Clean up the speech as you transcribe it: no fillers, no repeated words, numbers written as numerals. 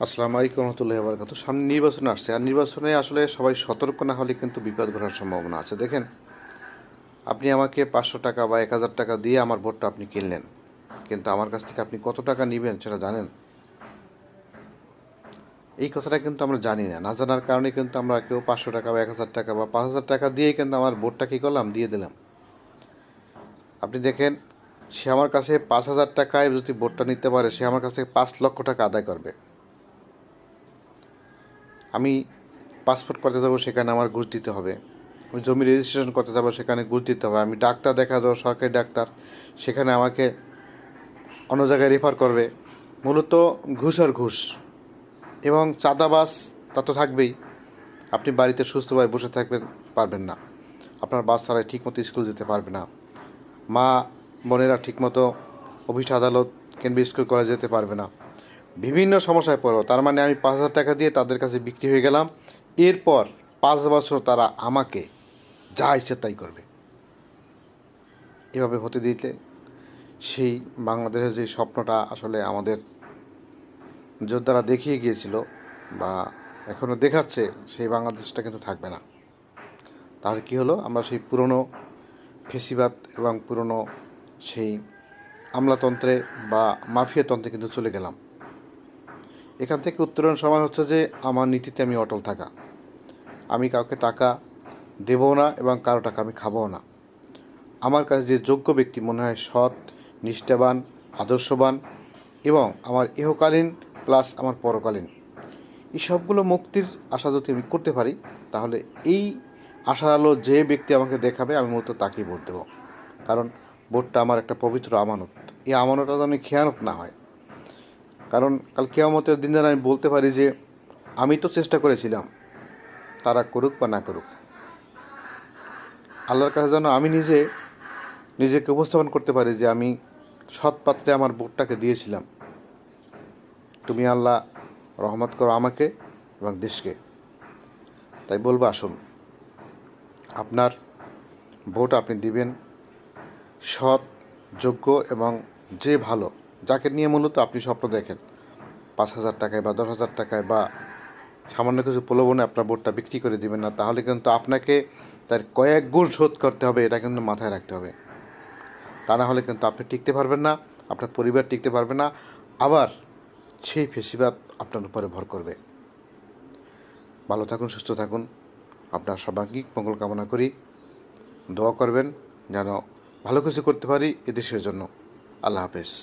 আসসালামু আলাইকুম রহমতুল্লাহি ওয়া বারাকাতুহু। সামনে নির্বাচন আসছে, আর নির্বাচনে আসলে সবাই সতর্ক না হলে কিন্তু বিপদ ঘটার সম্ভাবনা আছে। দেখেন, আপনি আমাকে 500 টাকা বা 1000 টাকা দিয়ে আমার ভোটটা আপনি কিনলেন, কিন্তু আমার কাছ থেকে আপনি কত টাকা নেবেন সেটা জানেন? এই কথাটা কিন্তু আমরা জানি না। না জানার কারণে কিন্তু আমরা কেউ 500 টাকা বা 1000 টাকা বা 5000 টাকা দিয়ে কিন্তু আমার ভোটটা কী করলাম, দিয়ে দিলাম। আপনি দেখেন, সে আমার কাছে 5000 টাকায় যদি ভোটটা নিতে পারে, সে আমার কাছ থেকে 5 লক্ষ টাকা আদায় করবে। আমি পাসপোর্ট করতে যাবো, সেখানে আমার ঘুষ দিতে হবে। আমি জমি রেজিস্ট্রেশন করতে যাবো, সেখানে ঘুষ দিতে হবে। আমি ডাক্তার দেখা যাবো, সরকারি ডাক্তার, সেখানে আমাকে অন্য জায়গায় রেফার করবে। মূলত ঘুষ আর ঘুষ এবং চাঁদাবাজ তা তো থাকবেই। আপনি বাড়িতে সুস্থভাবে বসে থাকবেন, পারবেন না। আপনার বাচ্চারা ঠিকমতো স্কুল যেতে পারবে না। মা বোনেরা ঠিকমতো অফিস আদালত কিংবা স্কুল কলেজে যেতে পারবে না। বিভিন্ন সমস্যায় পড়ো। তার মানে আমি 5000 টাকা দিয়ে তাদের কাছে বিক্রি হয়ে গেলাম। এরপর 5 বছর তারা আমাকে যা ইচ্ছে তাই করবে। এভাবে হতে দিতে সেই বাংলাদেশের যে স্বপ্নটা আসলে আমাদের যোদ্ধারা দেখিয়ে গিয়েছিল বা এখনও দেখাচ্ছে, সেই বাংলাদেশটা কিন্তু থাকবে না। তাহলে কী হলো, আমরা সেই পুরনো ফেসিবাদ এবং পুরনো সেই আমলাতন্ত্রে বা মাফিয়াতন্ত্রে কিন্তু চলে গেলাম। এখান থেকে উত্তরণ সময় হচ্ছে যে আমার নীতিতে আমি অটল থাকা। আমি কাউকে টাকা দেবও না এবং কারো টাকা আমি খাবও না। আমার কাছে যে যোগ্য ব্যক্তি মনে হয়, সৎ, নিষ্ঠাবান, আদর্শবান এবং আমার ইহকালীন প্লাস আমার পরকালীন, এই সবগুলো মুক্তির আশা যদি আমি করতে পারি, তাহলে এই আশার আলো যে ব্যক্তি আমাকে দেখাবে, আমি মূলত তাকেই ভোট দেবো। কারণ ভোটটা আমার একটা পবিত্র আমানত। এই আমানতটা যেন খেয়ানত না হয়। কারণ কাল কিয়ামতের দিন যেন আমি বলতে পারি যে আমি তো চেষ্টা করেছিলাম, তারা করুক বা না করুক, আল্লাহর কাছে যেন আমি নিজেকে উপস্থাপন করতে পারি যে আমি সৎ পাত্রে আমার ভোটটাকে দিয়েছিলাম। তুমি আল্লাহ রহমত করো আমাকে এবং দেশকে। তাই বলবো, আসুন, আপনার ভোট আপনি দিবেন সৎ, যোগ্য এবং যে ভালো, যাকে নিয়ে মূলত আপনি স্বপ্ন দেখেন। 5,000 টাকায় বা 10,000 টাকায় বা সামান্য কিছু প্রলোভনে আপনার ভোটটা বিক্রি করে দিবেন না। তাহলে কিন্তু আপনাকে তার কয়েক গুণ শোধ করতে হবে, এটা কিন্তু মাথায় রাখতে হবে। তা না হলে কিন্তু আপনি টিকতে পারবেন না, আপনার পরিবার টিকতে পারবে না। আবার সেই ফেসিবাদ আপনার উপরে ভর করবে। ভালো থাকুন, সুস্থ থাকুন। আপনার সর্বাঙ্গীন মঙ্গল কামনা করি। দোয়া করবেন যেন ভালো কিছু করতে পারি এদেশের জন্য। আল্লাহ হাফেজ।